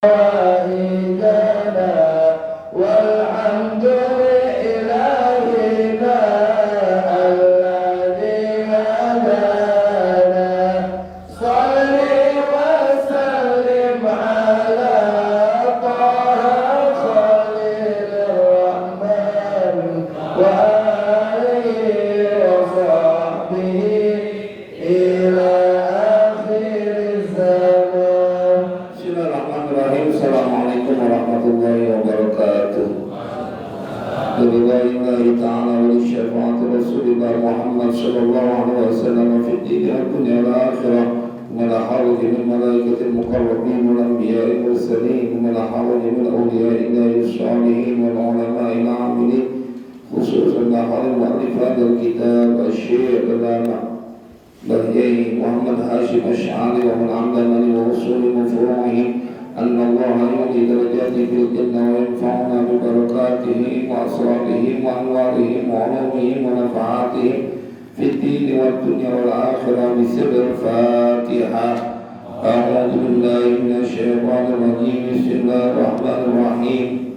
وإيدنا والحمد لإلهنا الذي هدانا صل وسلم على طه خليل الرحمن وآله وصحبه إلى آخر الزمان. Bismillahirrahmanirrahim. Assalamualaikum warahmatullahi wabarakatuh. Billahi ta'ala wa li syafa'ati Rasulillah Muhammad sallallahu alaihi wasallam fi dunya wad dunya wal akhirah. Wa la hawla min malaikatil muqarrabin wal anbiya'i mursalin wa la hawla min awliya'i illahi salihin wal ulama'i al-'amilin. Khususan la hawla mu'allif hadzal kitab asy-syekh al-'allamah Bahyai Muhammad Hashim Asy'ari wa man 'allamani wa usuli min furu'ihim anna Allah yu'ti darajati fil jannah wa yanfa'una bi barakatihi wa asrarihim wa anwarihim wa 'ulumihim wa nafa'atihim fid din wad dunya wal akhirah bi sirril Fatihah. A'udzu billahi minasy syaithanir rajim. Bismillahir rahmanir rahim.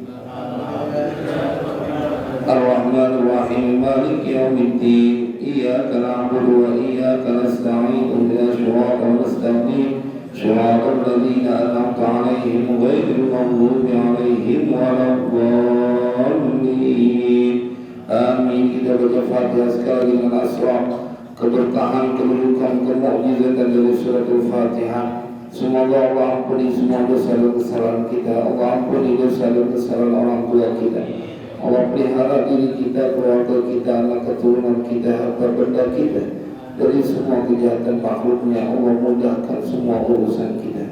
Ar-Rahmanir Rahim. Maliki yaumiddin. إياك نعبد وإياك نستعين اهدنا الصراط المستقيم صراط الذين أنعمت عليهم غير المغضوب عليهم ولا الضالين. Amin. Kita baca Fatihah sekali dengan asrar keberkahan, kedudukan, kemukjizatan dari surat Al-Fatihah. Semoga Allah ampuni semua dosa dan kesalahan kita. Allah ampuni dosa dan kesalahan orang tua kita. Allah pelihara diri kita, keluarga kita, anak keturunan kita, harta benda kita dari semua kejahatan makhluknya. Allah mudahkan semua urusan kita.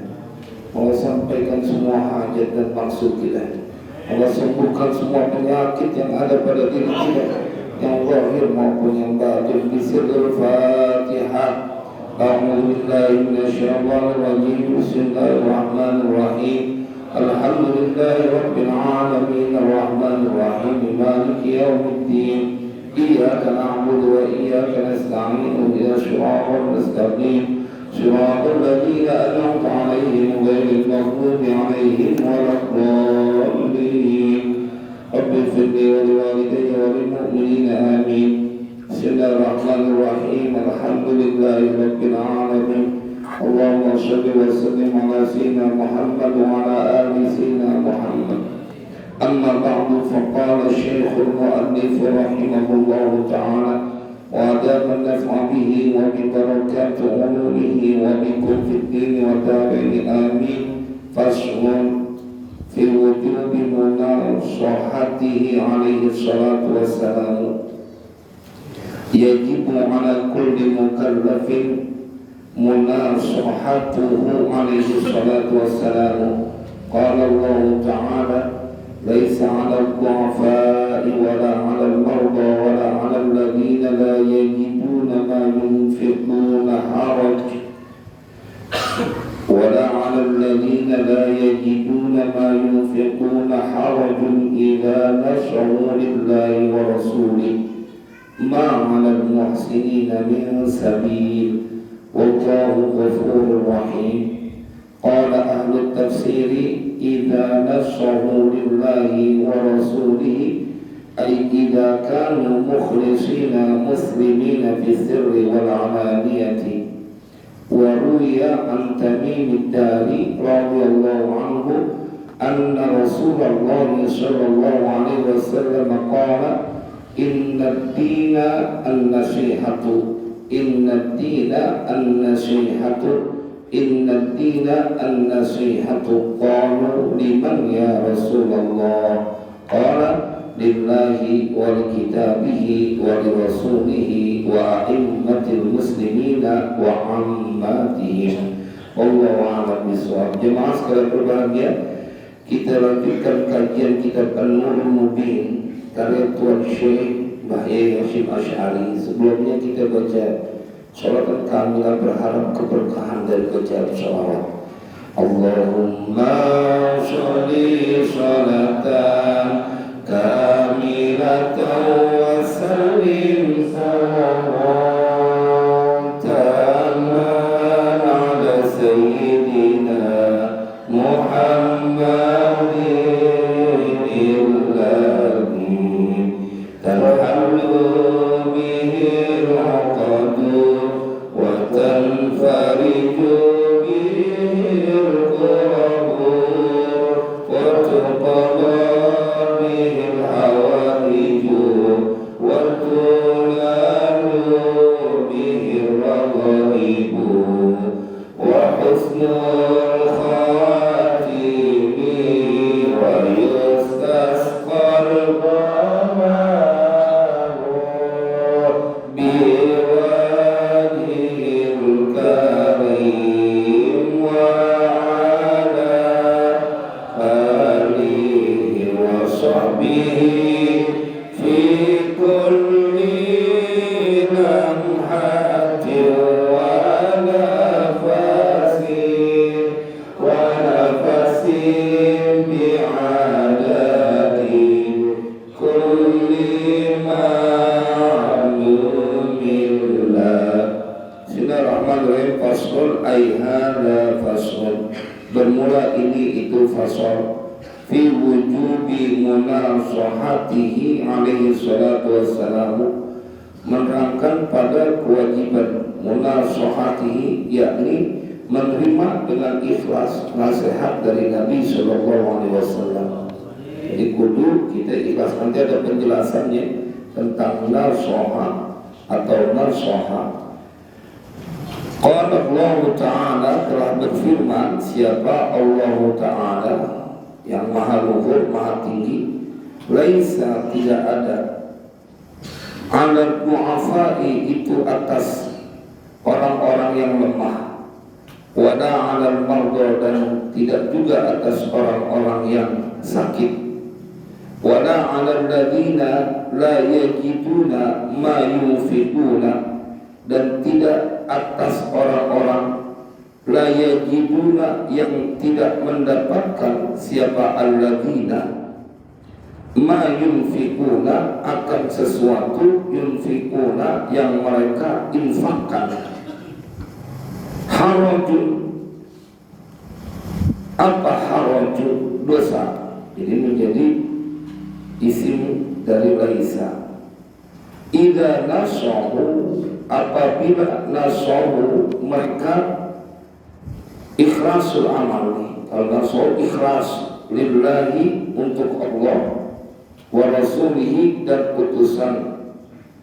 Allah sampaikan semua hajat dan maksud kita. Allah sembuhkan semua penyakit yang ada pada diri kita, yang zahir maupun yang batin. Bismillahil Fatihah. A'udzu billahi minasyaitonir rajim. Bismillahirrahmanirrahim. Alhamdulillahi Rabbil Alamin. Ar-Rahmanir Rahim. Maliki yaumiddin. Iyyaka na'budu wa iyyaka nasta'in ihdinas siratal mustaqim siratal ladzina an'amta 'alaihim ghairil maghdubi 'alaihim waladdallin. Rabbi ighfirli wa liwalidayya wa lil mu'minina amin. Bismillahirrahmanirrahim. Alhamdulillahi Rabbil Alamin. Allahumma shalli wa sallim ala sayyidina Muhammad wa ala ali sayyidina Muhammad. Amma ba'du, faqala Syekhul Mu'allif rahimahullahu ta'ala wa adama naf'a bihi wa bi barakati ulumihi wa bikum fid din wa tabi'in amin. Faslun fi wujubi munasahatihi alaihi salatu wassalam. Yajibu ala kulli mukallafin munasahatuhu alaihi salatu wassalam. Qala Allah ta'ala ليس على الضعفاء ولا على المرضى ولا على الذين لا يجدون ما ينفقون حرج ولا على الذين لا يجدون ما ينفقون حرج إذا نصحوا لله ورسوله ما على المحسنين من سبيل والله غفور رحيم. قال أهل التفسير إذا نصحوا لله ورسوله أي إذا كانوا مخلصين مسلمين في السر والعلانية. وروي عن تميم الداري رضي الله عنه أن رسول الله صلى الله عليه وسلم قال إن الدين النصيحة إن الدين النصيحة إن الدين النصيحة. قالوا لمن يا رسول الله؟ قال لله ولكتابه ولرسوله وأئمة المسلمين وعاماتهم. Wallahu a'lam bishawab. Jemaah sekalian berbahagia, kita lanjutkan kajian kitab An-Nurul Mubin karya Tuan Syekh Bahyai Hashim Asy'ari. Sebelumnya kita baca salawat kamilah berharap keberkahan dari bacaan salawat. Allahumma sholli sholatan kamilatan wa sallim salatan ala sayyidina Muhammad Bermula ini itu fasal fi wujubi munasahatihi alaihi salatu wassalamu, menerangkan pada kewajiban munasahatihi, yakni menerima dengan ikhlas nasihat dari Nabi sallallahu alaihi wasallam. Jadi kudu kita ikhlas. Nanti ada penjelasannya tentang nasoha atau nasoha. Qala Allah Ta'ala, telah berfirman siapa Allah Ta'ala yang maha luhur, maha tinggi, laisa, tidak ada, ala du'afai, itu atas orang-orang yang lemah, wala ala marda, dan tidak juga atas orang-orang yang sakit, wala ala alladhina la yajiduna ma yunfiquna, dan tidak atas orang-orang la yajiduna, yang tidak mendapatkan siapa alladzina ma yunfiquna, akan sesuatu yunfiquna yang mereka infakkan. Harajun, apa harajun? Dosa. Ini menjadi isim dari laisa. Idza nasahu, apabila nasahu mereka ikhlasul amal. Kalau nasahu ikhlas lillahi, untuk Allah, wa rasulihi, dan utusan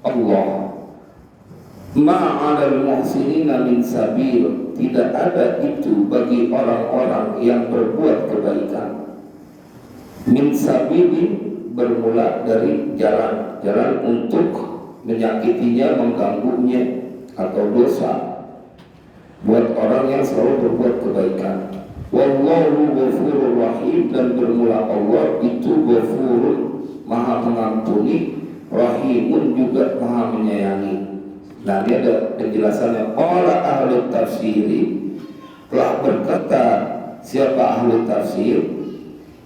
Allah. Ma'alal muhsinina min sabil, tidak ada itu bagi orang-orang yang berbuat kebaikan. Min sabilin, bermula dari jalan untuk menyakitinya, mengganggunya, atau dosa buat orang yang selalu berbuat kebaikan. Wallahu ghafurur rahim, dan bermula Allah itu ghafurun, maha mengampuni, rahimun, juga maha menyayangi. Nah, ini ada penjelasannya. Qala ahli tafsiri, telah berkata siapa ahli tafsir,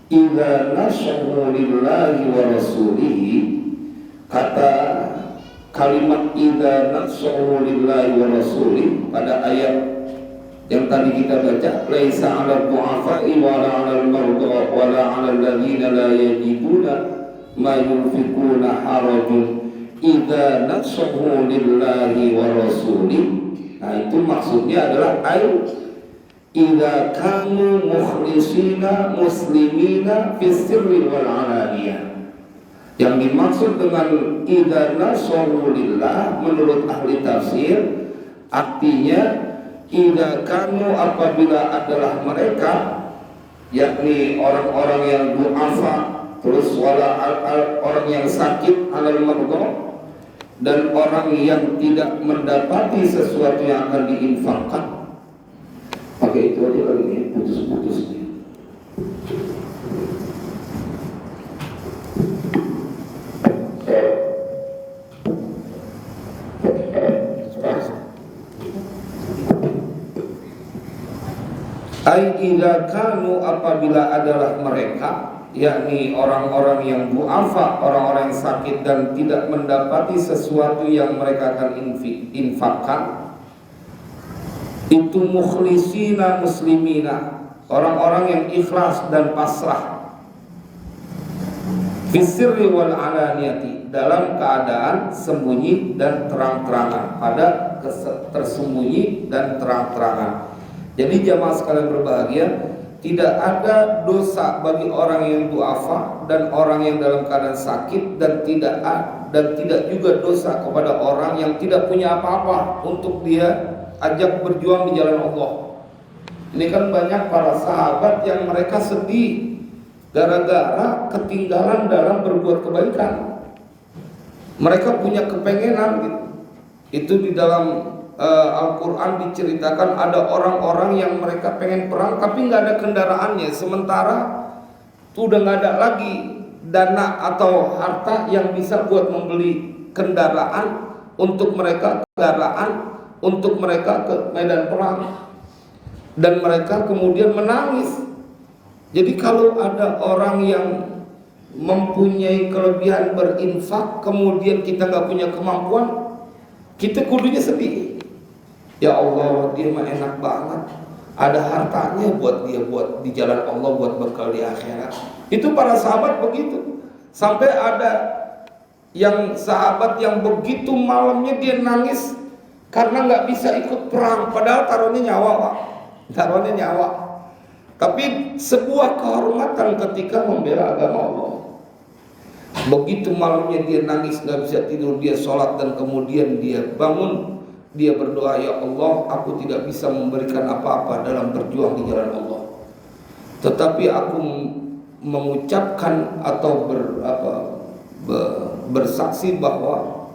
idza nasahu lillahi wa rasulihi, kata kalimat idza nasahu lillahi wa rasulihi pada ayat yang tadi kita baca, laisa 'alal du'afa'i wa la 'alal marda wa la 'alal ladzina la yajiduna ma yunfiquna harajun idza nasahu lillahi wa rasulihi. Nah, itu maksudnya adalah idza kanu mukhlisina muslimina fis sirri wal 'alaniyah. Yang dimaksud dengan idza nasahu lillah menurut ahli tafsir, artinya idza kanu, apabila adalah mereka, yakni orang-orang yang du'afa, terus wala orang yang sakit, alal marda, dan orang yang tidak mendapati sesuatu yang akan diinfakkan. Pakai itu aja kali ini, putus-putus nih. Idza kanu, apabila adalah mereka, yakni orang-orang yang du'afa, orang-orang yang sakit dan tidak mendapati sesuatu yang mereka akan infakkan, itu mukhlisina muslimina, orang-orang yang ikhlas dan pasrah, fisirri wal alaniyati, dalam keadaan sembunyi dan terang-terangan, pada tersembunyi dan terang-terangan. Jadi jamaah sekalian berbahagia, tidak ada dosa bagi orang yang duafa dan orang yang dalam keadaan sakit, dan tidak juga dosa kepada orang yang tidak punya apa-apa untuk dia ajak berjuang di jalan Allah. Ini kan banyak para sahabat yang mereka sedih gara-gara ketinggalan dalam berbuat kebaikan. Mereka punya kepengenan gitu. Itu di dalam Al-Quran diceritakan ada orang-orang yang mereka pengen perang tapi nggak ada kendaraannya, sementara tuh udah nggak ada lagi dana atau harta yang bisa buat membeli kendaraan untuk mereka ke medan perang, dan mereka kemudian menangis. Jadi kalau ada orang yang mempunyai kelebihan berinfak kemudian kita nggak punya kemampuan, kita kudunya sedih. Ya Allah, dia mah enak banget, ada hartanya buat dia buat di jalan Allah, buat bekal di akhirat. Itu para sahabat begitu. Sampai ada yang sahabat yang begitu malamnya dia nangis karena nggak bisa ikut perang, padahal taruhnya nyawa, Pak. Taruhnya nyawa. Tapi sebuah kehormatan ketika membela agama Allah. Begitu malamnya dia nangis, nggak bisa tidur, dia sholat, dan kemudian dia bangun. Dia berdoa, ya Allah, aku tidak bisa memberikan apa-apa dalam berjuang di jalan Allah, tetapi aku mengucapkan atau bersaksi bahwa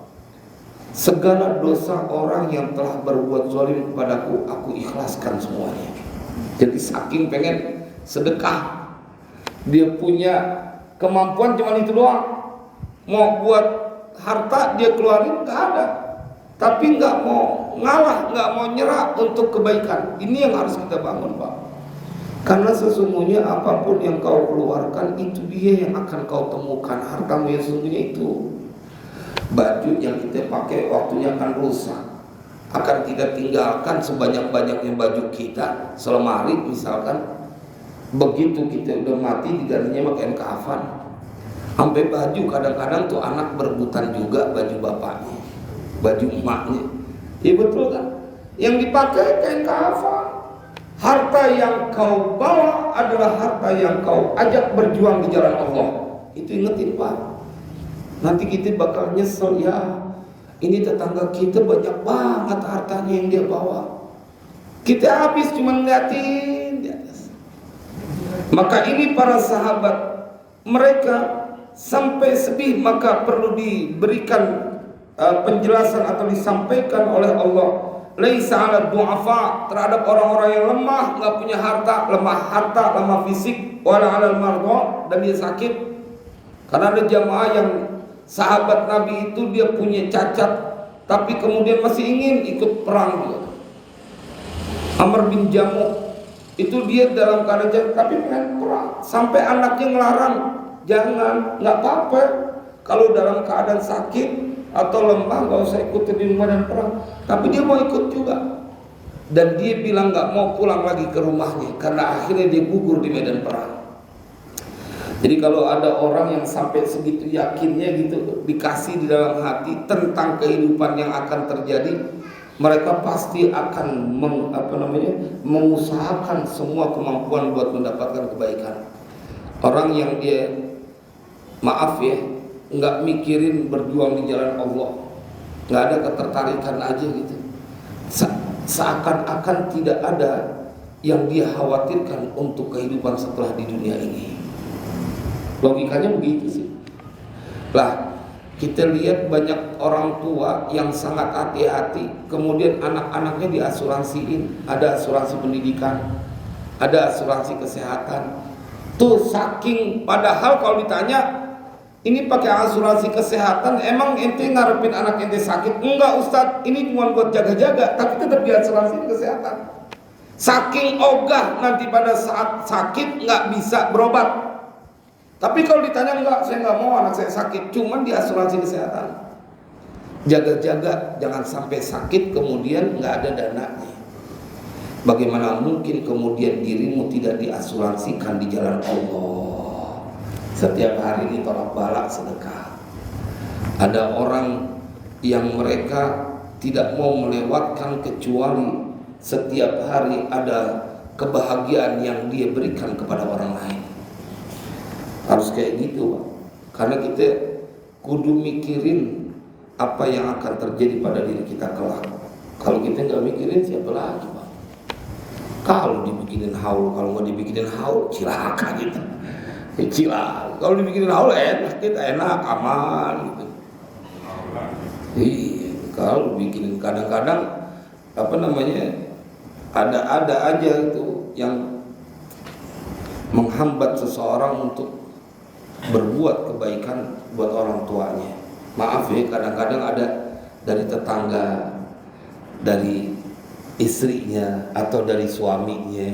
segala dosa orang yang telah berbuat zalim kepadaku, aku ikhlaskan semuanya. Jadi saking pengen sedekah, dia punya kemampuan cuma itu doang. Mau buat harta dia keluarin nggak ada, tapi nggak mau ngalah, nggak mau nyerah untuk kebaikan. Ini yang harus kita bangun, Pak. Karena sesungguhnya apapun yang kau keluarkan, itu dia yang akan kau temukan. Hartamu yang sesungguhnya itu. Baju yang kita pakai waktunya akan rusak, akan kita tinggalkan sebanyak-banyaknya baju kita, selemari misalkan. Begitu kita udah mati digantinya pakaian kafan. Sampai baju kadang-kadang tuh anak berebutan juga baju bapaknya, baju emaknya. Iya betul kan? Yang dipakai kain kafan. Harta yang kau bawa adalah harta yang kau ajak berjuang di jalan Allah. Itu ingetin, Pak. Nanti kita bakal nyesel, ya ini tetangga kita banyak banget hartanya yang dia bawa, kita habis cuma ngeliatin di atas. Maka ini para sahabat, mereka sampai sedih, maka perlu diberikan penjelasan atau disampaikan oleh Allah, laisa 'ala du'afa, terhadap orang-orang yang lemah, nggak punya harta, lemah fisik, wala 'alal mardha, dan dia sakit. Karena ada jamaah yang sahabat Nabi itu dia punya cacat, tapi kemudian masih ingin ikut perang juga. Amr bin Jamuh itu dia dalam keadaan cacat tapi pengen perang, sampai anaknya ngelarang, jangan, nggak apa-apa kalau dalam keadaan sakit atau lemah, nggak usah ikut di medan perang. Tapi dia mau ikut juga, dan dia bilang nggak mau pulang lagi ke rumahnya karena akhirnya dia gugur di medan perang. Jadi kalau ada orang yang sampai segitu yakinnya gitu, dikasih di dalam hati tentang kehidupan yang akan terjadi, mereka pasti akan mengusahakan semua kemampuan buat mendapatkan kebaikan. Orang yang dia, maaf ya, nggak mikirin berjuang di jalan Allah, nggak ada ketertarikan aja gitu, seakan-akan tidak ada yang dia khawatirkan untuk kehidupan setelah di dunia ini. Logikanya begitu sih. Lah, kita lihat banyak orang tua yang sangat hati-hati, kemudian anak-anaknya diasuransiin, ada asuransi pendidikan, ada asuransi kesehatan. Tuh saking, padahal kalau ditanya, ini pakai asuransi kesehatan, emang ente ngarepin anak ente sakit? Enggak Ustadz, ini cuma buat jaga-jaga, tapi tetap diasuransi kesehatan. Saking ogah nanti pada saat sakit nggak bisa berobat. Tapi kalau ditanya, enggak, saya nggak mau anak saya sakit, cuman di asuransi kesehatan. Jaga-jaga jangan sampai sakit kemudian nggak ada dananya. Bagaimana mungkin kemudian dirimu tidak diasuransikan di jalan Allah? Setiap hari ini tolak balak sedekah. Ada orang yang mereka tidak mau melewatkan kecuali setiap hari ada kebahagiaan yang dia berikan kepada orang lain. Harus kayak gitu, Pak. Karena kita kudu mikirin apa yang akan terjadi pada diri kita kelak. Kalau kita nggak mikirin, siapa lagi, Pak? Kalau dibikinin haul, kalau nggak dibikinin haul, cilaka gitu. Cilaka. Kalau dibikinin haul enak, kita enak, aman gitu. Iya, kalau bikinin kadang-kadang ada aja itu yang menghambat seseorang untuk berbuat kebaikan buat orang tuanya. Maaf ya, kadang-kadang ada dari tetangga, dari istrinya atau dari suaminya.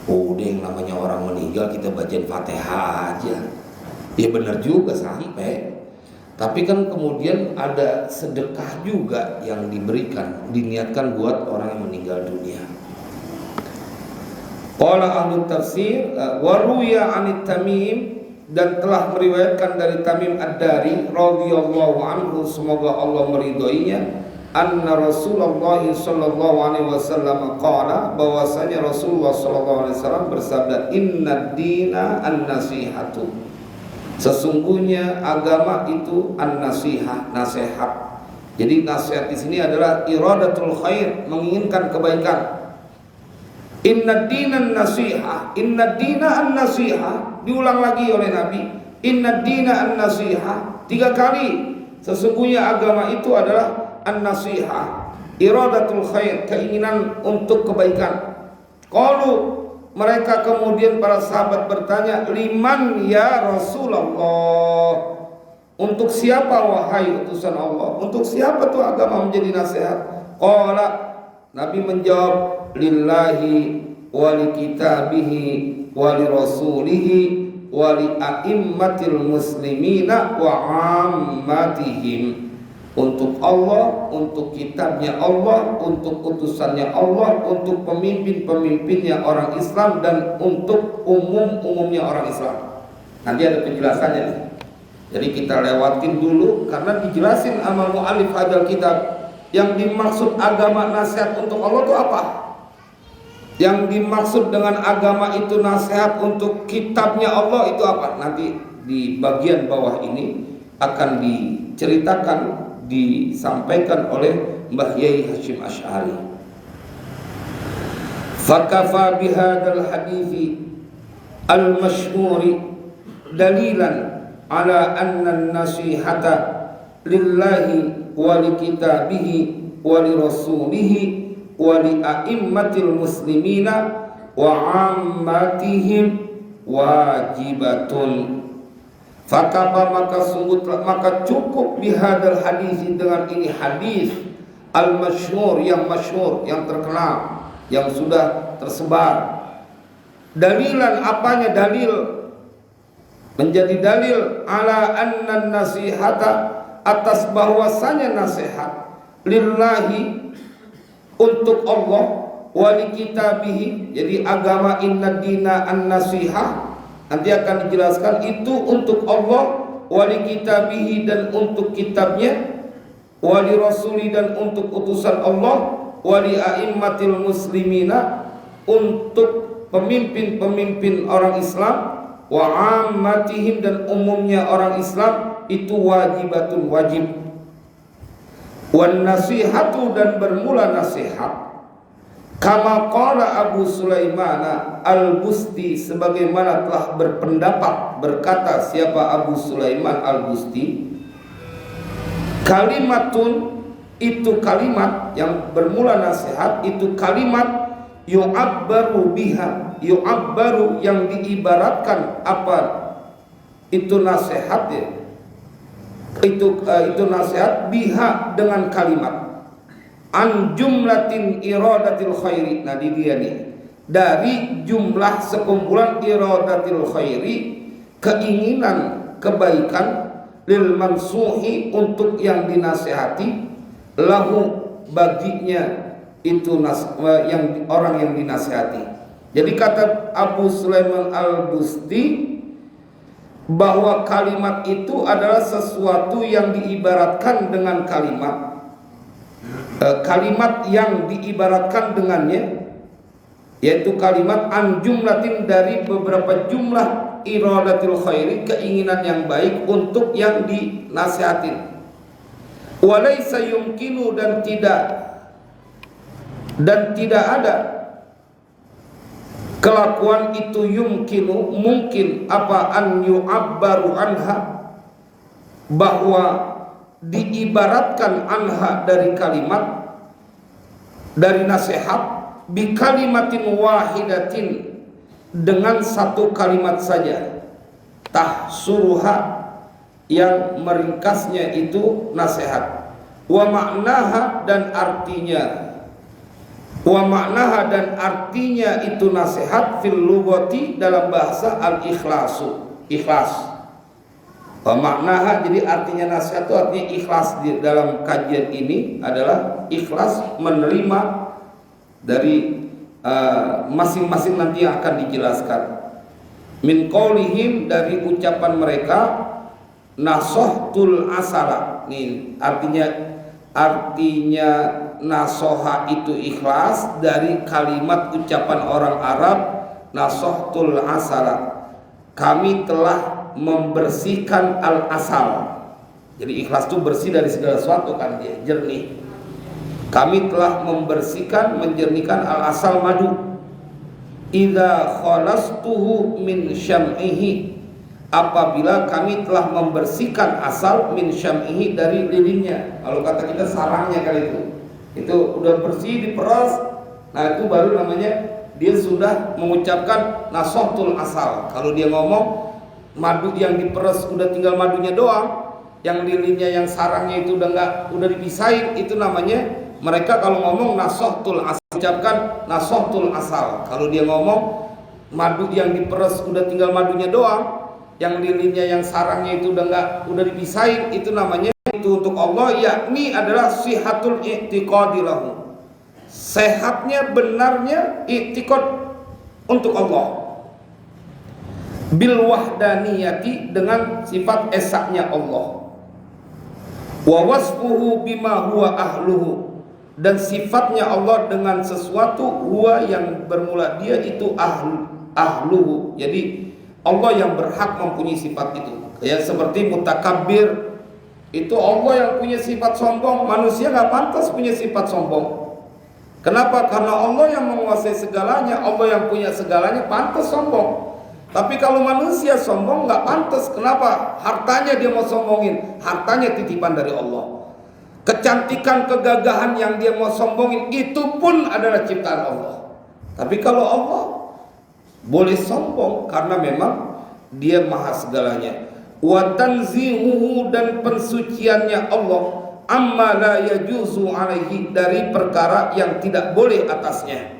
Udah yang namanya orang meninggal kita bacain Fatihah aja. Ya benar juga sampai. Tapi kan kemudian ada sedekah juga yang diberikan, diniatkan buat orang yang meninggal dunia. Qala ahli tafsir wa ruya 'anit Tamim, dan telah meriwayatkan dari Tamim Ad-Dari radhiyallahu anhu, semoga Allah meridhoinya, anna Rasulullah sallallahu alaihi wasallam qala, bahwasanya Rasulullah sallallahu alaihi wasallam bersabda, inna dina an-nasihatu, sesungguhnya agama itu an-nasihah, nasihat. Jadi nasihat di sini adalah iradatul khair, menginginkan kebaikan. Inna dina an-nasihah, inna dina an-nasihah, diulang lagi oleh Nabi, inna dina an-nasihah 3 kali. Sesungguhnya agama itu adalah an-nasihah, iradatul khair, keinginan untuk kebaikan. Qalu, mereka kemudian para sahabat bertanya, liman ya Rasulullah, untuk siapa wahai utusan Allah? Untuk siapa tuh agama menjadi nasihat? Qala, Nabi menjawab, lillahi wa li kitabihi wa li rasulihi wa li a'immatil muslimina wa ammatihim. Untuk Allah, untuk kitabnya Allah, untuk utusannya Allah, untuk pemimpin-pemimpinnya orang Islam, dan untuk umum-umumnya orang Islam. Nanti ada penjelasannya nih. Jadi kita lewatin dulu karena dijelasin sama mu'alif hadal kitab. Yang dimaksud agama nasihat untuk Allah itu apa? Yang dimaksud dengan agama itu nasihat untuk kitabnya Allah itu apa? Nanti di bagian bawah ini akan diceritakan, disampaikan oleh Mbah Yai Hashim Asy'ari. Fakafa bihadzal hadithi al-masyhuri dalilan ala anna an-nasihata lillahi wa li kitabihi wa li rasulihi wa li a'immatil muslimina wa ammatihim wajibatun. Fakapa, maka cukup bihadal hadis, dengan ini hadis al-masyhur, yang masyhur, yang terkenal, yang sudah tersebar. Dalilan, apanya dalil? Menjadi dalil ala anna nasihata, atas bahwasanya nasihat lillahi, untuk Allah, wali kitabihi, jadi agama inna dina an-nasihah, nanti akan dijelaskan itu untuk Allah, wali kitabihi, dan untuk kitabnya, wali rasuli, dan untuk utusan Allah, wali a'immatil muslimina, untuk pemimpin-pemimpin orang Islam, wa ammatihim, dan umumnya orang Islam, itu wajibatun, wajib. Wan nasihatu, dan bermula nasihat, kama qala Abu Sulaiman al-Busti, sebagaimana telah berpendapat, berkata siapa Abu Sulaiman al-Busti, kalimatun, itu kalimat yang bermula nasihat, itu kalimat yu'abbaru biha, yu'abbaru, yang diibaratkan apa itu nasihat ya, itu nasihat, biha, dengan kalimat, an jumlatin iradatil khairi. Nah di dia nih, dari jumlah sekumpulan iradatil khairi, keinginan kebaikan, lil mansuhi, untuk yang dinasihati, lahu, baginya, itu yang orang yang dinasihati. Jadi kata Abu Sulaiman Al-Busti bahwa kalimat itu adalah sesuatu yang diibaratkan dengan kalimat yang diibaratkan dengannya, yaitu kalimat an jumlatin, dari beberapa jumlah iradatil khairi, keinginan yang baik untuk yang dinasihatin. Walaysa yumkinu, dan tidak ada kelakuan itu yumkinu, mungkin apa, an yu'abbaru anha, bahwa diibaratkan anha dari kalimat, dari nasihat, bi kalimatin wahidatin, dengan satu kalimat saja, tahsuruha, yang meringkasnya itu nasihat, wa maknaha, dan artinya itu nasihat fil lughati, dalam bahasa al-ikhlasu, ikhlas. Wa maknaha, jadi artinya nasihat itu artinya ikhlas. Di dalam kajian ini adalah ikhlas menerima dari masing-masing, nanti yang akan dijelaskan. Min qaulihim, dari ucapan mereka, nasohtul asala. Nih artinya nasoha itu ikhlas, dari kalimat ucapan orang Arab, nasohtul asala, kami telah membersihkan al-asal. Jadi ikhlas itu bersih dari segala sesuatu, kan dia jernih. Kami telah membersihkan, menjernihkan al-asal, madu. Idza khalastuhu min syam'ihi, apabila kami telah membersihkan asal, min syam'ihi, dari lilinnya. Kalau kata kita sarangnya kali itu udah bersih, diperas, nah itu baru namanya dia sudah mengucapkan nasohtul asal. Kalau dia ngomong madu yang diperas udah tinggal madunya doang, yang lilinnya, yang sarangnya itu udah dipisahin, itu namanya mereka kalau ngomong nasohtul asal, ucapkan nasohtul asal. Kalau dia ngomong madu yang diperas udah tinggal madunya doang, yang lilinnya, yang sarangnya itu udah dipisahin, itu namanya itu untuk Allah, yakni adalah sihatul i'tiqadi lahu, sehatnya, benarnya i'tiqad untuk Allah, bil wahdaniyati, dengan sifat esaknya Allah, wa wasfuhu bima huwa ahluhu, dan sifatnya Allah dengan sesuatu huwa, yang bermula dia itu ahluhu, jadi Allah yang berhak mempunyai sifat itu. Kayak seperti mutakabbir, itu Allah yang punya sifat sombong, manusia nggak pantas punya sifat sombong. Kenapa? Karena Allah yang menguasai segalanya, Allah yang punya segalanya, pantas sombong. Tapi kalau manusia sombong nggak pantas. Kenapa? Hartanya dia mau sombongin, hartanya titipan dari Allah. Kecantikan, kegagahan yang dia mau sombongin, itu pun adalah ciptaan Allah. Tapi kalau Allah boleh sombong karena memang dia maha segalanya. Wa tanzihuhu, dan pensuciannya Allah, amma la yajuzu alaihi, dari perkara yang tidak boleh atasnya.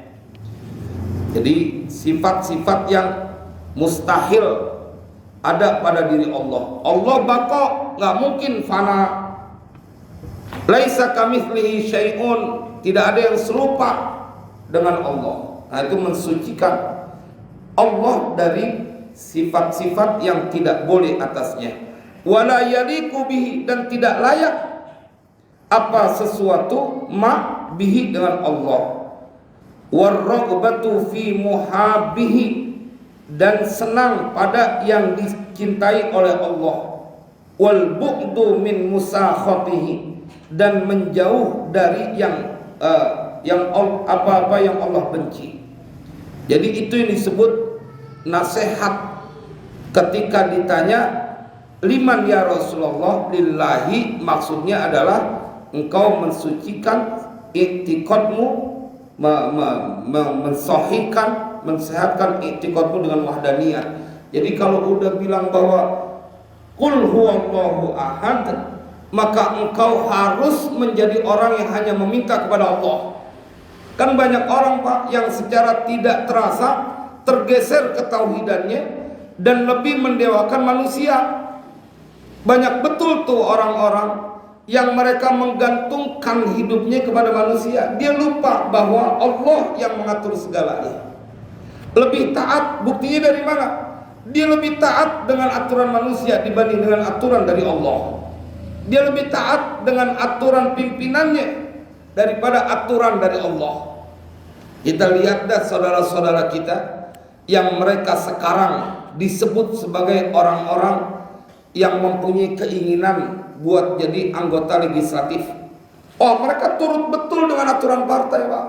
Jadi sifat-sifat yang mustahil ada pada diri Allah. Allah baqa, nggak mungkin fana. Laisa kamitslihi syai'un, tidak ada yang serupa dengan Allah. Nah, itu mensucikan Allah dari sifat-sifat yang tidak boleh atasnya. Wala yaliqu bihi, dan tidak layak apa sesuatu ma bihi, dengan Allah. Warraghbatu fi muhabbihi, dan senang pada yang dicintai oleh Allah. Wal bu'du min musakhatihi, dan menjauh dari yang apa-apa yang Allah benci. Jadi itu yang disebut nasihat. Ketika ditanya liman ya Rasulullah, lillahi, maksudnya adalah engkau mensucikan i'tiqadmu, mensohikan, mensehatkan i'tiqadmu dengan wahdaniyah. Jadi kalau udah bilang bahwa qul huwallahu ahad, maka engkau harus menjadi orang yang hanya meminta kepada Allah. Kan banyak orang, Pak, yang secara tidak terasa tergeser ketauhidannya dan lebih mendewakan manusia. Banyak betul tuh orang-orang yang mereka menggantungkan hidupnya kepada manusia. Dia lupa bahwa Allah yang mengatur segalanya. Lebih taat, buktinya dari mana? Dia lebih taat dengan aturan manusia dibanding dengan aturan dari Allah. Dia lebih taat dengan aturan pimpinannya daripada aturan dari Allah. Kita lihat dah saudara-saudara kita yang mereka sekarang disebut sebagai orang-orang yang mempunyai keinginan buat jadi anggota legislatif. Oh, mereka turut betul dengan aturan partai, Pak.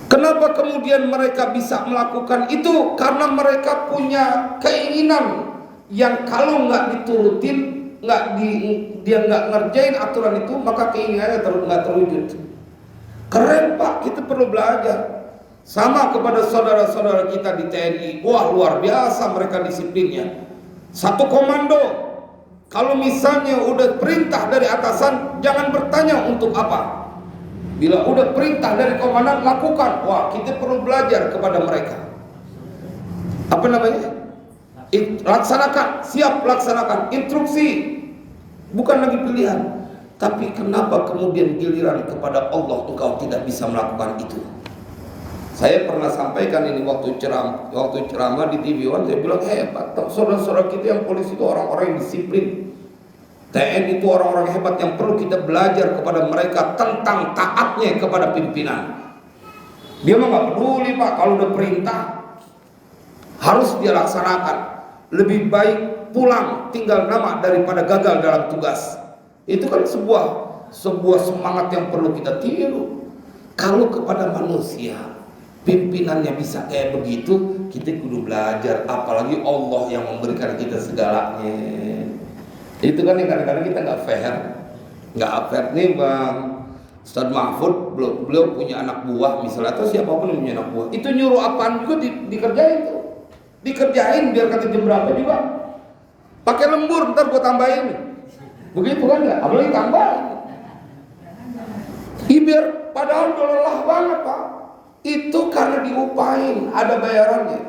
Kenapa kemudian mereka bisa melakukan itu? Karena mereka punya keinginan yang kalau nggak diturutin, dia nggak ngerjain aturan itu, maka keinginannya nggak terwujud. Keren, Pak, kita perlu belajar. Sama kepada saudara-saudara kita di TNI. Wah, luar biasa mereka disiplinnya. Satu komando. Kalau misalnya udah perintah dari atasan, jangan bertanya untuk apa. Bila udah perintah dari komandan, lakukan. Wah, kita perlu belajar kepada mereka. Apa namanya? Laksanakan, siap laksanakan. Instruksi, bukan lagi pilihan. Tapi kenapa kemudian giliran kepada Allah engkau tidak bisa melakukan itu? Saya pernah sampaikan ini waktu ceramah di TV One. Saya bilang, hebat, saudara-saudara kita yang polisi itu orang-orang yang disiplin. TNI itu orang-orang hebat yang perlu kita belajar kepada mereka tentang taatnya kepada pimpinan. Dia mah nggak peduli, Pak, kalau udah perintah harus dia laksanakan. Lebih baik pulang tinggal nama daripada gagal dalam tugas. Itu kan sebuah semangat yang perlu kita tiru. Kalau kepada manusia pimpinannya bisa kayak begitu, kita kudu belajar, apalagi Allah yang memberikan kita segalanya. Itu kan yang kadang-kadang kita nggak fair nih Bang Ustadz Mahfud, beliau punya anak buah misalnya, atau siapapun yang punya anak buah, itu nyuruh apaan juga dikerjain tuh, dikerjain biar kata jam berapa juga, pakai lembur ntar gua tambahin, begitu kan ya, apalagi tambahin, biar padahal udah lelah banget Pak, itu karena diupain, ada bayarannya.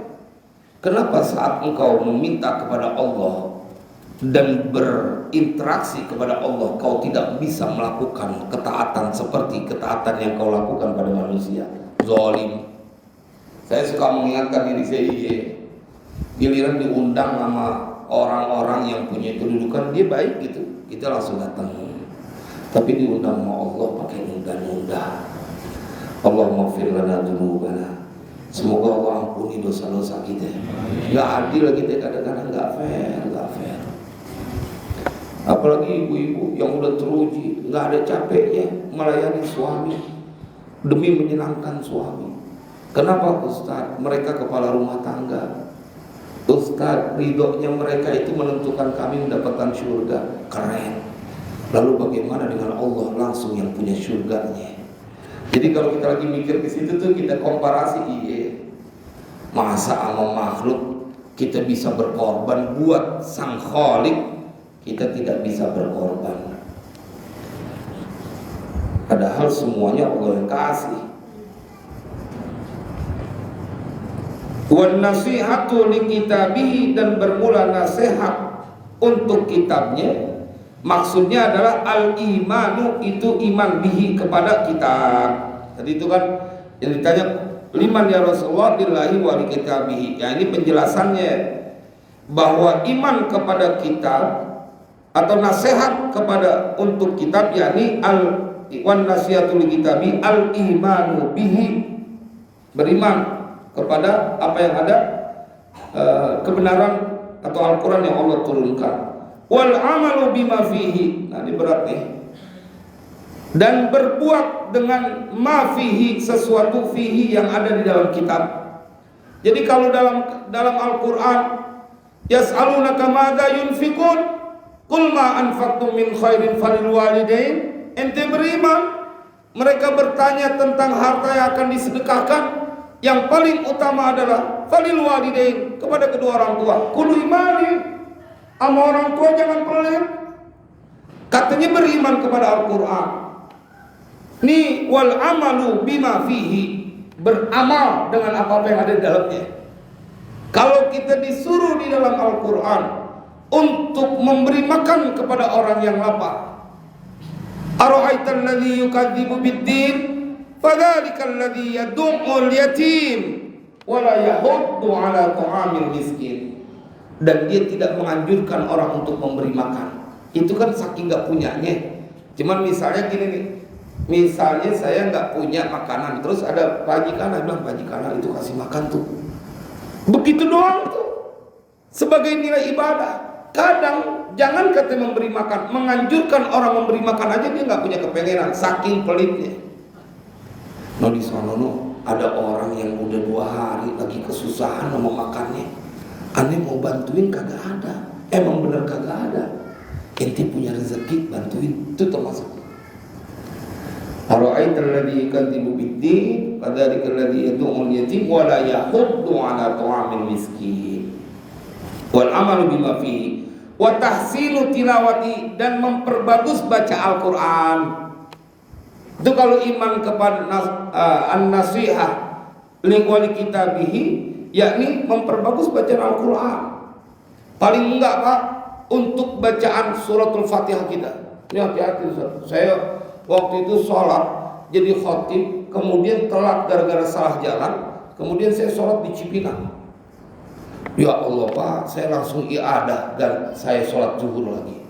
Kenapa saat engkau meminta kepada Allah dan berinteraksi kepada Allah, kau tidak bisa melakukan ketaatan seperti ketaatan yang kau lakukan pada manusia? Zalim. Saya suka mengingatkan diri saya, giliran diundang sama orang-orang yang punya kedudukan, dia baik gitu, kita langsung datang. Tapi diundang sama Allah pakai nunda-nunda. Allahumma fir lana dzunubana. Semoga Allah ampuni dosa-dosa kita. Nggak adil kita kadang-kadang, nggak fair. Apalagi ibu-ibu yang udah teruji, nggak ada capeknya melayani suami demi menyenangkan suami. Kenapa Ustaz? Mereka kepala rumah tangga. Ustaz, ridhonya mereka itu menentukan kami mendapatkan surga. Keren. Lalu bagaimana dengan Allah langsung yang punya surganya? Jadi kalau kita lagi mikir ke situ tuh kita komparasi, masa sama makhluk kita bisa berkorban buat sang Khalik, kita tidak bisa berkorban. Padahal semuanya Allah yang kasih. Wan nasihatu li kitabihi, dan bermula nasihat untuk kitabnya. Maksudnya adalah al-imanu, itu iman bihi, kepada kitab. Tadi itu kan yang ditanya, liman ya Rasulullah, lillahi wa li kitabihi. Ya, ini penjelasannya bahwa iman kepada kitab atau nasihat kepada untuk kitab, yakni wan nasihatul kitabi al imanu bihi, beriman kepada apa yang ada, kebenaran atau Al-Quran yang Allah turunkan. Wal amalu bima fihi, nah ini berat nih, dan berbuat dengan ma fihi, sesuatu fihi yang ada di dalam kitab. Jadi kalau dalam Al-Quran, yas'alunaka madza yunfikun, qul ma anfaqtum min khairin falil walidain. Ente beriman, mereka bertanya tentang harta yang akan disedekahkan, yang paling utama adalah falil walidain, kepada kedua orang tua. Kudu imani, sama orang tua jangan pelit. Katanya beriman kepada Al-Quran. Nih, wal amalu bima fihi, beramal dengan apa yang ada di dalamnya. Kalau kita disuruh di dalam Al-Quran untuk memberi makan kepada orang yang lapar. Ara'aital ladzi yukadzibu biddin fadzalikal ladzi yad'ul yatim wa la yahuddu 'ala ta'amil miskin. Dan dia tidak menganjurkan orang untuk memberi makan. Itu kan saking gak punyanya. Cuman misalnya gini nih, misalnya saya nggak punya makanan, terus ada majikan, bilang majikan itu kasih makan tuh. Begitu doang tuh, sebagai nilai ibadah. Kadang jangan kata memberi makan, menganjurkan orang memberi makan aja dia nggak punya kepengenan, saking pelitnya. No di sono ada orang yang udah 2 hari lagi kesusahan mau makannya. Aneh mau bantuin kagak ada, emang bener kagak ada. Ente punya rezeki bantuin, itu termasuk. Ara'aital ladzi yukadzibu biddin fadzalikal ladzi yad'ul yatim wa la yahuddu 'ala ta'amil miskin. Wal amalu bima fihi wa tahsinu tilawati, dan memperbagus baca Al-Qur'an. Itu kalau iman kepada an-nasihah li wali kitabihi, yakni memperbagus bacaan Al-Qur'an. Paling enggak Pak, untuk bacaan suratul Fatihah kita. Ini hati-hati Ustaz. Saya waktu itu sholat jadi khotib, kemudian telat gara-gara salah jalan, kemudian saya sholat di Cipinang. Ya Allah Pak, saya langsung i'adah dan saya sholat zuhur lagi.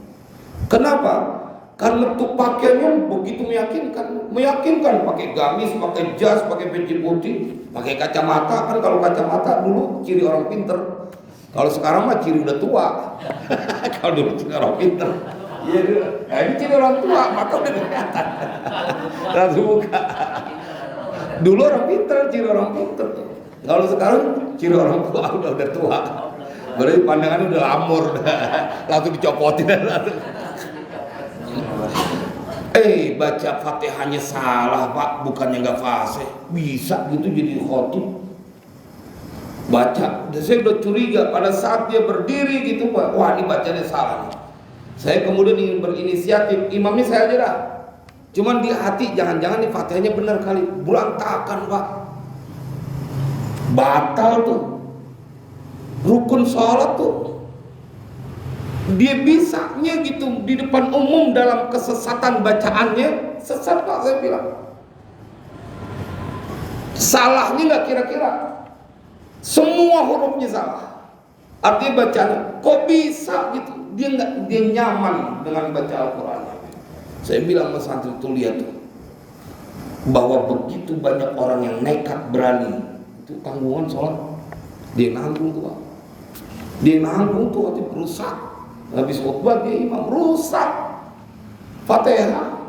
Kenapa? Karena tuh pakaiannya begitu meyakinkan, pakai gamis, pakai jas, pakai peci putih, pakai kacamata. Kan kalau kacamata dulu ciri orang pinter, kalau sekarang mah ciri udah tua. Kalau dulu ciri orang pinter. Iya, nah ini ciri orang tua, maka udah kelihatan. Langsung buka. Dulu orang pinter, ciri orang pinter. Kalau sekarang ciri orang tua udah tua. Berarti pandangannya udah lamur, langsung dicopotin. Baca Fatihahnya salah Pak, bukannya nggak fasih, bisa gitu jadi khotib. Baca, saya udah curiga pada saat dia berdiri gitu Pak, wah ini bacanya salah nih. Saya kemudian ingin berinisiatif, imamnya saya aja dah. Cuman di hati jangan-jangan nih Fatihahnya benar kali, berantakan Pak. Batal tuh. Rukun sholat tuh. Dia bisanya gitu di depan umum dalam kesesatan bacaannya, sesat Pak saya bilang. Salahnya nggak kira-kira. Semua hurufnya salah. Artinya bacaan kok bisa gitu. Dia nyaman dengan baca Al-Qur'an. Saya bilang sama santri itu, lihat tuh, bahwa begitu banyak orang yang nekat berani, itu tanggungan sholat dia nanggung tuh Pak. Dia nanggung tuh, hati rusak. Habis khutbah dia imam rusak Fatihah.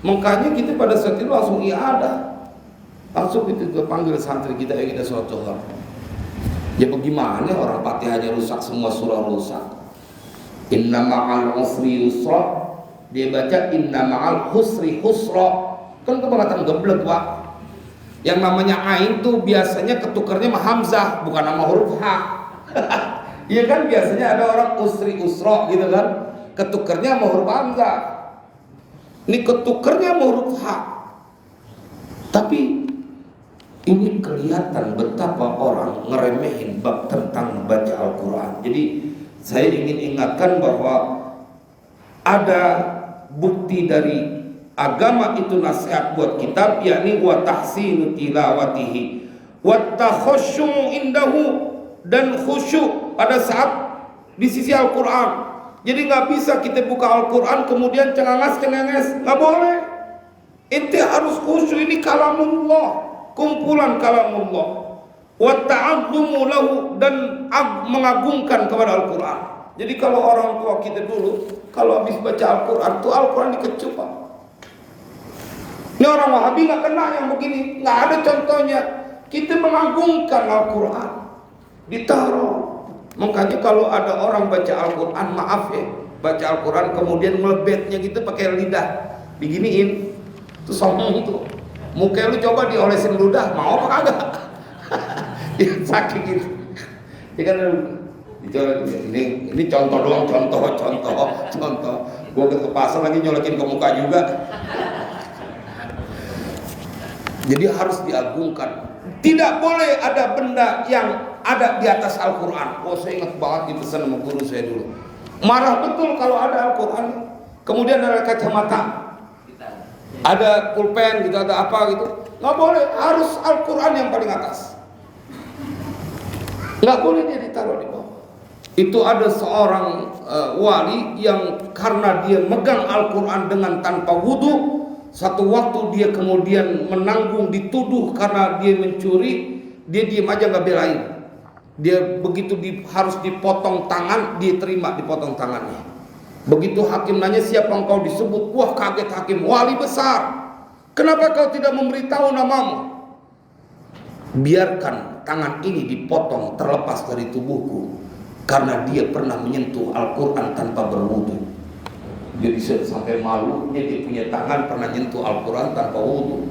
Makanya kita pada saat itu langsung i'adah, langsung kita panggil santri kita, kita sholat zuhur. Ya bagaimana orang Fatihahnya rusak, semua surah rusak. Inna ma'al usri yusra, dia baca inna ma'al husri husra. Kan kebangetan geblek Pak. Yang namanya ain tuh biasanya ketukarnya sama hamzah, bukan nama huruf ha. Iya kan biasanya ada orang usri usra gitu kan, ketukarnya sama huruf hamzah. Ini ketukarnya sama huruf ha. Tapi ini kelihatan betapa orang ngeremehin bab tentang baca Al-Quran. Jadi saya ingin ingatkan bahwa ada bukti dari agama itu nasihat buat kita, yakni wa tahsinu tilawatihi wa takhusyu indahu, dan khusyuk pada saat di sisi Al-Quran. Jadi nggak bisa kita buka Al-Quran kemudian cengenges, nggak boleh. Inti harus khusyuk, ini kalamullah, kumpulan kalamullah. Wa ta'azzumu lahu, dan mengagungkan kepada Al-Quran. Jadi kalau orang tua kita dulu kalau habis baca Al-Quran tuh Al-Quran dikecup. Ini orang Wahabi nggak kena yang begini, nggak ada contohnya. Kita mengagungkan Al-Quran, ditaruh. Makanya kalau ada orang baca Al-Quran, maaf ya, baca Al-Quran kemudian melebetnya gitu pakai lidah diginiin, itu sombong tuh. Muka lu coba diolesin ludah, mau apa kagak? Ya sakit gitu. Ya kan ini contoh doang, contoh. Gua ke pasar lagi nyolekin ke muka juga. Jadi harus diagungkan. Tidak boleh ada benda yang ada di atas Al-Quran. Oh saya ingat banget dipesan sama guru saya dulu. Marah betul kalau ada Al-Quran. Kemudian ada kacamata, ada pulpen gitu, ada apa gitu. Nggak boleh, harus Al-Quran yang paling atas. Nggak boleh dia ditaruh di bawah. Itu ada seorang wali yang karena dia megang Al-Quran dengan tanpa wudhu, satu waktu dia kemudian menanggung dituduh karena dia mencuri, dia diam aja nggak belain. Dia begitu harus dipotong tangan, dia terima dipotong tangannya. Begitu hakim nanya siapa engkau disebut, wah kaget hakim, wali besar. Kenapa kau tidak memberitahu namamu? Biarkan tangan ini dipotong terlepas dari tubuhku, karena dia pernah menyentuh Al-Quran tanpa berwudu. Jadi sampai malunya dia punya tangan pernah nyentuh Al-Quran tanpa wudu.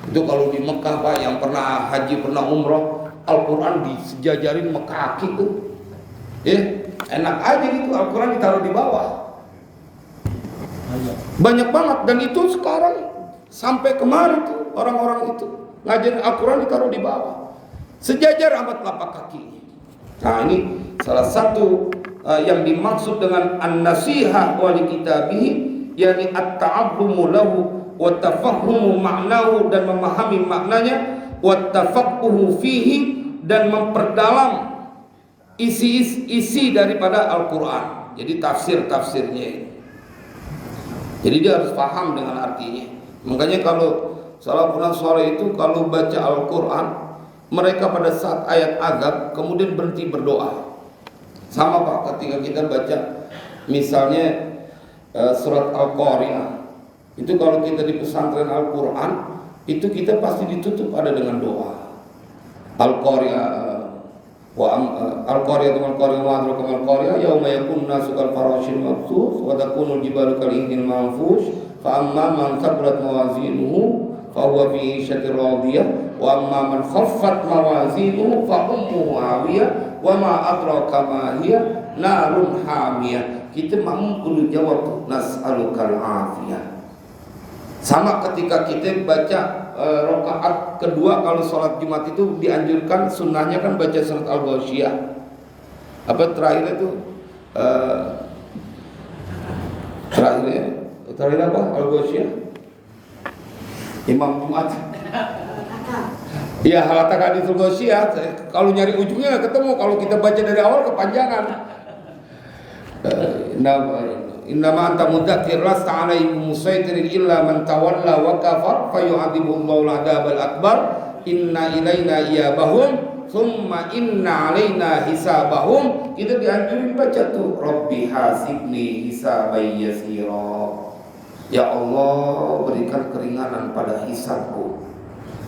Itu kalau di Mekah Pak, yang pernah haji, pernah umroh, Al-Quran disejajarin sama kaki tuh. Enak aja gitu, Al-Quran ditaruh di bawah. Banyak banget, dan itu sekarang sampai kemarin tuh orang-orang itu ngajarin Al-Quran ditaruh di bawah, sejajar amat telapak kakinya. Nah ini salah satu yang dimaksud dengan an-nasihah wa li kitabihi, yakni at-ta'allumu lahu wa tafahhumu ma'nahu, dan memahami maknanya, wa tafaqquhu fihi, dan memperdalam isi daripada Al-Quran. Jadi tafsirnya. Jadi dia harus paham dengan artinya. Makanya kalau salafun saleh itu kalau baca Al-Quran, mereka pada saat ayat azab kemudian berhenti berdoa. Sama Pak, ketika kita baca misalnya surat Al-Qari'ah, itu kalau kita di pesantren Al-Quran, itu kita pasti ditutup ada dengan doa. Al-Qari'ah Al-Qari'ah wa Al-Qari'ah yauma yakun nasu kal farashil mabthus wa takunul jibalu kal ihnil manfush fa amma man thaqulat mawazinuhu fa huwa fi 'ishatin radiyah wa amma man khaffat mawazinuhu fa ummuhu hawiyah wa ma adraka ma hiya narun hamiyah. Kita mampu jawab nas'alukal afiyah. Sama ketika kita baca rakaat kedua kalau sholat Jumat itu dianjurkan, sunnahnya kan baca surat Al-Ghasyiyah. Apa terakhir itu terakhir apa? Al-Ghasyiyah. Imam Jumat. Iya, halatak hadits Al-Ghasyiyah. Kalau nyari ujungnya nggak ketemu. Kalau kita baca dari awal kepanjangan. Innama anta mudzakir lasta 'alaihim musaytirin illa man tawalla wa kafar fayu'adzibuhullahu al-'adzabal akbar inna ilaina iyabahum thumma inna 'alaina hisabahum. Kita dianjurin baca tuh Rabbi hasibni hisaban yasira. Ya Allah, berikan keringanan pada hisabku.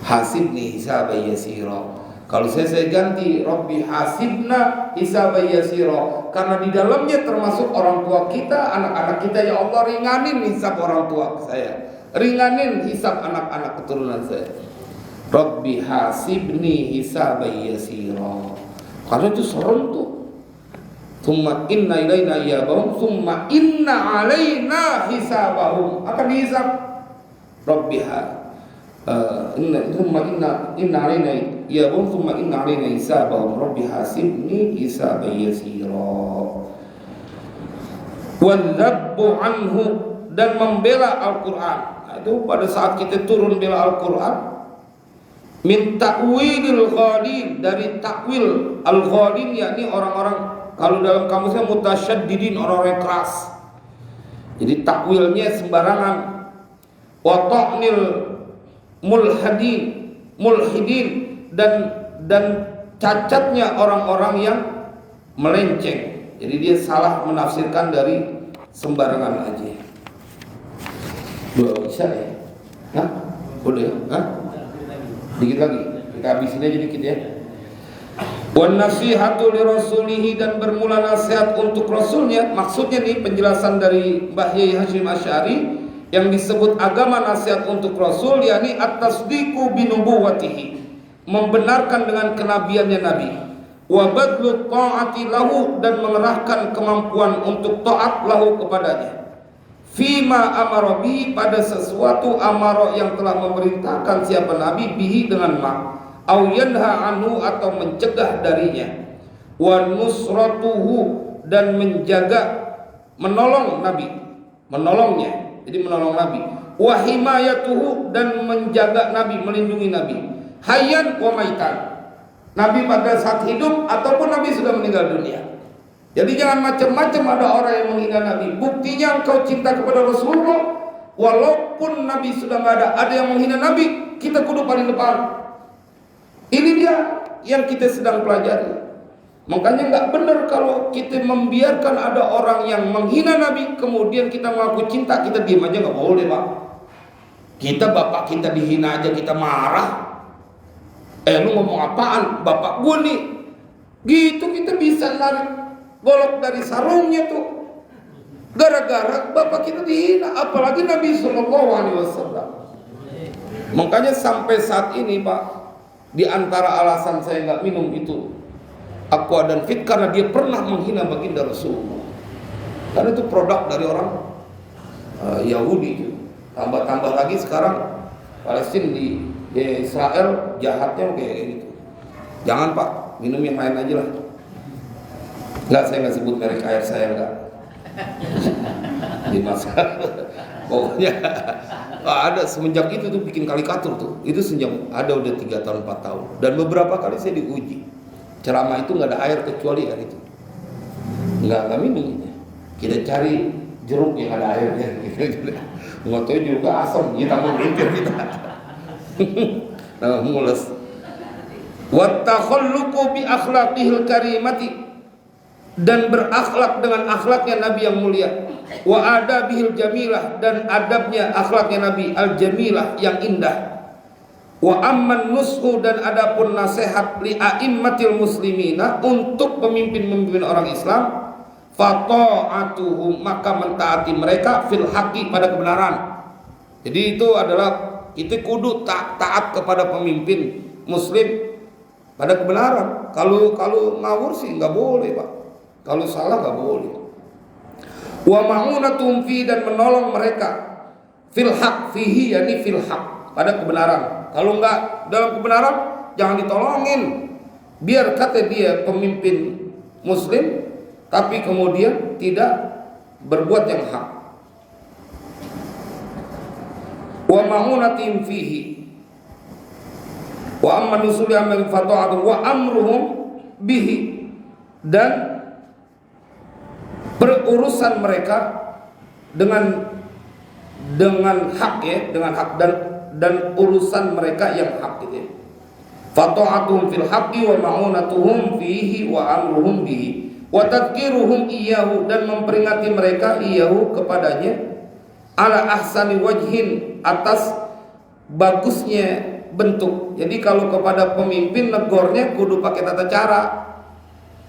Hasibni hisaban yasira. Kalau saya ganti Rabbi hasibna hisaban yasira, karena di dalamnya termasuk orang tua kita, anak-anak kita. Ya Allah, ringanin hisab orang tua saya, ringanin hisab anak-anak keturunan saya. Rabbi hasibni hisaban yasira, karena itu serem tuh. Tsumma inna ilaina iyabahum tsumma inna alaina hisabahum, akan dihisab. Rabbi inna alaina iyabahum tsumma inna alaina hisabahum rabbi hasibni hisaban yasira. Wal rabbu anhu, dan membela Al-Quran. Nah, itu pada saat kita turun bela Al-Quran, min ta'wilil ghalin, dari takwil al-ghalin, yakni orang-orang, kalau dalam kamusnya mutasyaddidin, orang-orang keras. Jadi takwilnya sembarangan. Wa ta'nil mulhidin, dan cacatnya orang-orang yang melenceng. Jadi dia salah menafsirkan dari sembarangan aja. Bisa ya? Hah? Boleh? Hah? Dikit lagi, kita habisin aja dikit ya. Wan nasihatu li rasulihi, dan bermula nasihat untuk rasulnya. Maksudnya nih penjelasan dari Mbah Yai Hasyim Asy'ari, yang disebut agama nasihat untuk rasul, yakni at-tasdiqu bi nubuwwatihi, membenarkan dengan kenabiannya nabi, wa badlu ta'ati lahu, dan mengerahkan kemampuan untuk taat lahu kepadanya, fima amara bihi, pada sesuatu amara yang telah memerintahkan siapa nabi, bihi dengan ma, au yanha anhu, atau mencegah darinya, wa nusratuhu, dan menjaga menolong Nabi, menolongnya. Jadi menolong Nabi. Wa himayatuhu, dan menjaga Nabi, melindungi Nabi. Hayyan wa maitan. Nabi pada saat hidup ataupun Nabi sudah meninggal dunia. Jadi jangan macam-macam ada orang yang menghina Nabi. Buktinya engkau cinta kepada Rasulullah, walaupun Nabi sudah nggak ada yang menghina Nabi, kita kudu paling depan. Ini dia yang kita sedang pelajari. Makanya nggak benar kalau kita membiarkan ada orang yang menghina Nabi, kemudian kita mengaku cinta, kita diam aja, nggak boleh, Pak. Kita bapak kita dihina aja kita marah. Lu ngomong apaan? Bapak gue nih. Gitu kita bisa narik golok dari sarungnya tuh. Gara-gara bapak kita dihina, apalagi Nabi SAW. Makanya sampai saat ini, Pak, di antara alasan saya nggak minum itu Aqua dan Fit, karena dia pernah menghina baginda Rasulullah. Karena itu produk dari orang Yahudi. Tambah-tambah lagi sekarang Palestina di Israel jahatnya kayak gitu. Jangan, Pak, minum yang lain aja lah. Enggak, saya nggak sebut merek air saya, enggak. Di masa pokoknya ada semenjak itu tuh bikin karikatur tuh. Itu sejak ada udah 3 tahun 4 tahun. Dan beberapa kali saya diuji. Ceramah itu nggak ada air kecuali air itu. Nggak minum. Kita cari jeruk yang ada airnya. Nggak tahu jeruk asam, kita mau minum kita. Nah, mules. Wa takhalluqu bi akhlaqihil karimati, dan berakhlak dengan akhlaknya Nabi yang mulia. Wa adabihil jamilah, dan adabnya akhlaknya Nabi al-jamilah yang indah. Wa amman nushu, dan adapun nasihat li a'immatil muslimina, untuk pemimpin-pemimpin orang Islam, fata'atuhum, maka mentaati mereka fil haqqi, pada kebenaran. Jadi itu adalah kita kudu taat kepada pemimpin muslim pada kebenaran. Kalau ngawur sih nggak boleh, Pak. Kalau salah nggak boleh. Wa ma'unatum fi, dan menolong mereka fil haq, fihi yani fil haq, pada kebenaran. Kalau nggak dalam kebenaran, jangan ditolongin. Biar kata dia pemimpin muslim, tapi kemudian tidak berbuat yang hak. Wa ma'unatim fihi wa amma nusuli amal fata'atu wa amruhum bihi, dan berurusan mereka dengan hak, ya, dengan hak, dan urusan mereka yang hak, gitu ya. Fata'atuhum fil haqqi wa ma'unatuhum fihi wa amruhum bihi wa tadhkiruhum iyyahu, dan memperingati mereka iyyahu, kepadanya, ala ahsani wajhin, atas bagusnya bentuk. Jadi kalau kepada pemimpin negornya kudu pakai tata cara.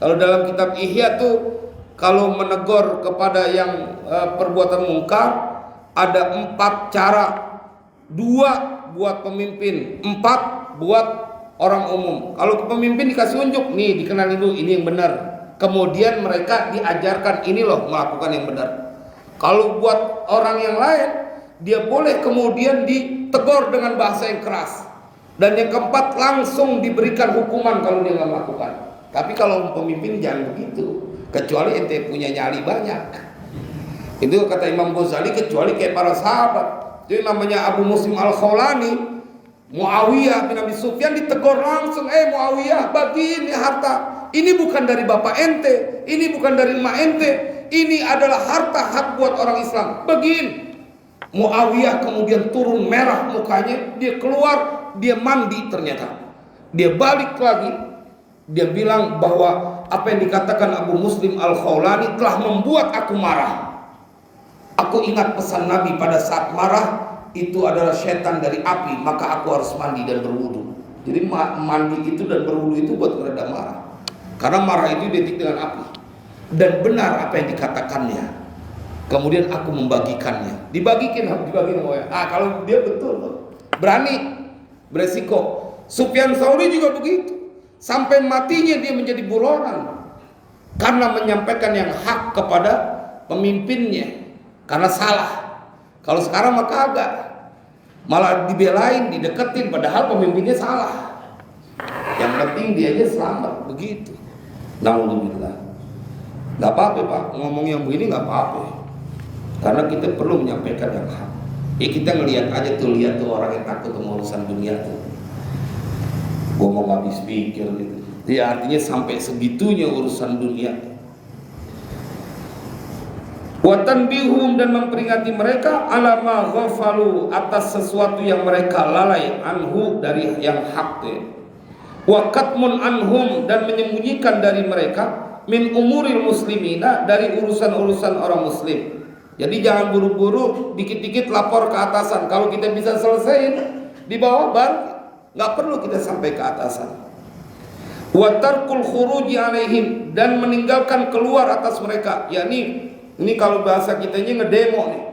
Kalau dalam kitab Ihya tuh, kalau menegur kepada yang perbuatan mungkar, ada 4 cara. 2 buat pemimpin, 4 buat orang umum. Kalau ke pemimpin dikasih unjuk, nih dikenalin dulu ini yang benar. Kemudian mereka diajarkan ini loh melakukan yang benar. Kalau buat orang yang lain, dia boleh kemudian ditegur dengan bahasa yang keras. Dan yang keempat, langsung diberikan hukuman kalau dia nggak melakukan. Tapi kalau pemimpin jangan begitu, kecuali ente punya nyali banyak. Itu kata Imam Ghazali, kecuali kayak para sahabat. Itu namanya Abu Muslim Al-Khawlani, Muawiyah bin Abi Sufyan ditegur langsung, Muawiyah, bagi ini harta. Ini bukan dari bapak ente, ini bukan dari emak ente, ini adalah harta hak buat orang Islam. Bagiin. Muawiyah kemudian turun merah mukanya, dia keluar, dia mandi ternyata. Dia balik lagi, dia bilang bahwa apa yang dikatakan Abu Muslim Al-Khawlani telah membuat aku marah. Aku ingat pesan Nabi pada saat marah itu adalah setan dari api, maka aku harus mandi dan berwudu. Jadi mandi itu dan berwudu itu buat meredam marah. Karena marah itu identik dengan api. Dan benar apa yang dikatakannya. Kemudian aku membagikannya. Dibagikan oh ya. Kalau dia betul loh. Berani, beresiko. Sufyan Tsauri juga begitu. Sampai matinya dia menjadi buronan. Karena menyampaikan yang hak kepada pemimpinnya. Karena salah. Kalau sekarang mah kagak. Malah dibelain, dideketin, padahal pemimpinnya salah. Yang penting dia aja selamat, begitu. Alhamdulillah. Nggak apa-apa Pak, ngomong yang begini nggak apa-apa. Karena kita perlu menyampaikan yang hak. Ya kita ngelihat aja tuh, lihat tuh orang yang takut sama urusan dunia tuh. Gua mau habis pikir gitu. Ya artinya sampai segitunya urusan dunia. Wa tanbihum, dan memperingati mereka ala ma ghafalu, atas sesuatu yang mereka lalai, anhu, dari yang hak tuh. Wa katmun anhum, dan menyembunyikan dari mereka min umuril muslimina, dari urusan-urusan orang muslim. Jadi jangan buru-buru dikit-dikit lapor ke atasan. Kalau kita bisa selesaiin di bawah bar, nggak perlu kita sampai ke atasan. Wa tarkul khuruji alaihim, dan meninggalkan keluar atas mereka. Yakni ini kalau bahasa kitanya ngedemo nih.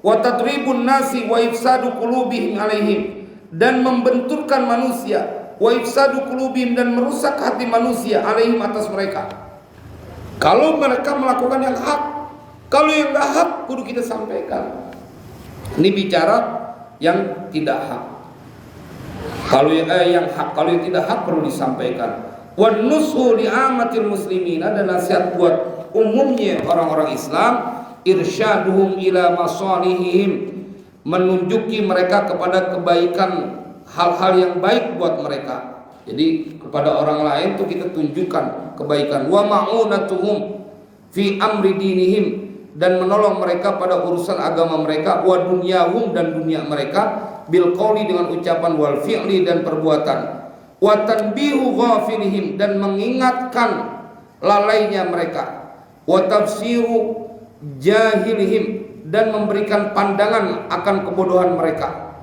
Wa tadribun nasi wa ifsadu qulubihim alaihim, dan membenturkan manusia, wa ifsadu qulubihim, dan merusak hati manusia alaihim, atas mereka. Kalau mereka melakukan yang hak, kalau yang nggak hak kudu kita sampaikan. Ini bicara yang tidak hak. Kalau yang hak, kalau yang tidak hak perlu disampaikan. Wan nusu li amatil muslimin, dan nasihat buat umumnya orang-orang Islam, irsyaduhum ila masalihim, menunjuki mereka kepada kebaikan, hal-hal yang baik buat mereka. Jadi kepada orang lain tuh kita tunjukkan kebaikan. Wa ma'unatuhum fi amri dinihim, dan menolong mereka pada urusan agama mereka. Wa dunyahum, dan dunia mereka, bil qauli, dengan ucapan, wal fi'li, dan perbuatan. Wa tanbihu ghafilihim, dan mengingatkan lalainya mereka. Wa tafsiru jahilihim, dan memberikan pandangan akan kebodohan mereka.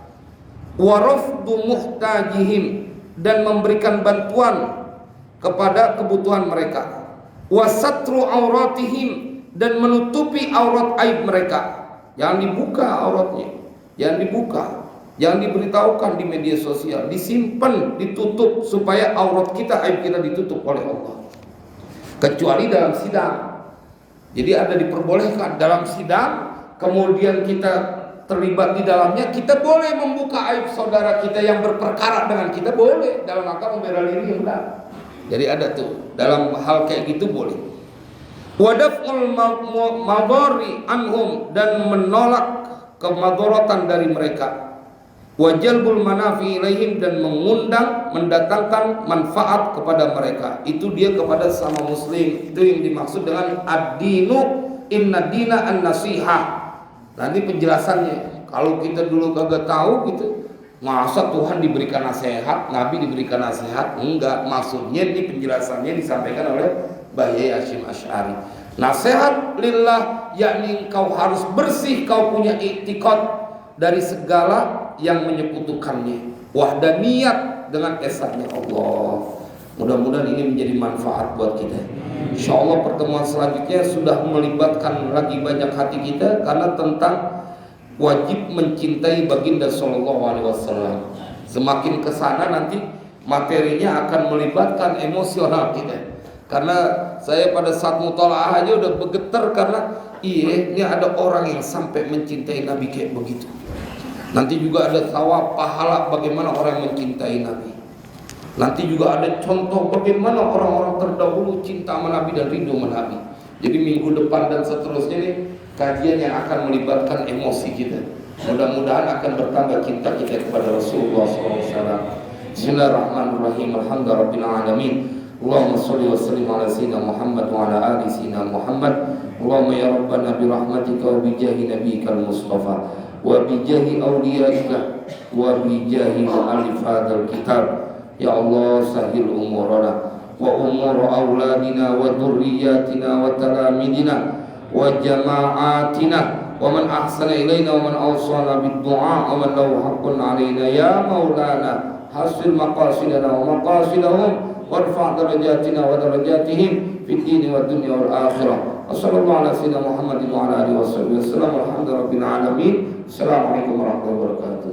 Wa rafdu muhtajihim, dan memberikan bantuan kepada kebutuhan mereka. Wa satru auratihim, dan menutupi aurat aib mereka. Jangan dibuka auratnya, jangan dibuka, jangan diberitahukan di media sosial, disimpan, ditutup, supaya aurat kita, aib kita ditutup oleh Allah. Kecuali dalam sidang. Jadi ada diperbolehkan dalam sidang, kemudian kita terlibat di dalamnya, kita boleh membuka aib saudara kita yang berperkara dengan kita, boleh, dalam rangka membela diri yang benar. Jadi ada tuh, dalam hal kayak gitu boleh. Wadaf'ul madari anhum, dan menolak kemadharatan dari mereka. Wajalbul manafi ilaihim, dan mengundang, mendatangkan manfaat kepada mereka. Itu dia kepada sama muslim. Itu yang dimaksud dengan ad-dinu inna dina an-nasihah. Nanti penjelasannya. Kalau kita dulu kagak tahu gitu, masa Tuhan diberikan nasihat, Nabi diberikan nasihat? Enggak, maksudnya ini penjelasannya disampaikan oleh Bahyai Hasyim Asy'ari. Nasihat lillah, yakni kau harus bersih, kau punya i'tiqad dari segala yang menyekutukannya, wahdaniyat, dengan esanya Allah. Mudah-mudahan ini menjadi manfaat buat kita. Insyaallah pertemuan selanjutnya sudah melibatkan lagi banyak hati kita, karena tentang wajib mencintai baginda sallallahu alaihi wasallam. Semakin kesana nanti materinya akan melibatkan emosional kita. Karena saya pada saat mutalaah aja udah bergetar, karena ini ada orang yang sampai mencintai Nabi kayak begitu. Nanti juga ada thawab pahala bagaimana orang yang mencintai Nabi. Nanti juga ada contoh bagaimana orang-orang terdahulu cinta sama Nabi dan rindu sama Nabi. Jadi minggu depan dan seterusnya nih kajian yang akan melibatkan emosi kita. Mudah-mudahan akan bertambah cinta kita kepada Rasulullah SAW. Bismillahirrahmanirrahim. Alhamdulillahirabbil alamin. Allahumma shalli wa sallim ala sayyidina Muhammad wa ala ali sayyidina Muhammad. Allahumma ya rabbana bi rahmatika wa bi jahi nabiyyikal mustafa wa bi jahi awliyaika wa bi jahi alif hadzal kitab. Ya Allah, sahil umurana wa umur auladina wa dhurriyyatina wa talamidina wa jama'atina wa man ahsana ilaina wa man awsana bid du'a wa man lahu haqqun alaina ya maulana hasil maqasidana wa maqasidahum warfa' darajatina wa darajatihim fid dini wad dunya wal akhirah. Wassallallahu ala sayyidina Muhammadin wa ala alihi wasallam. Alhamdulillahirabbil alamin. Assalamualaikum warahmatullahi wabarakatuh.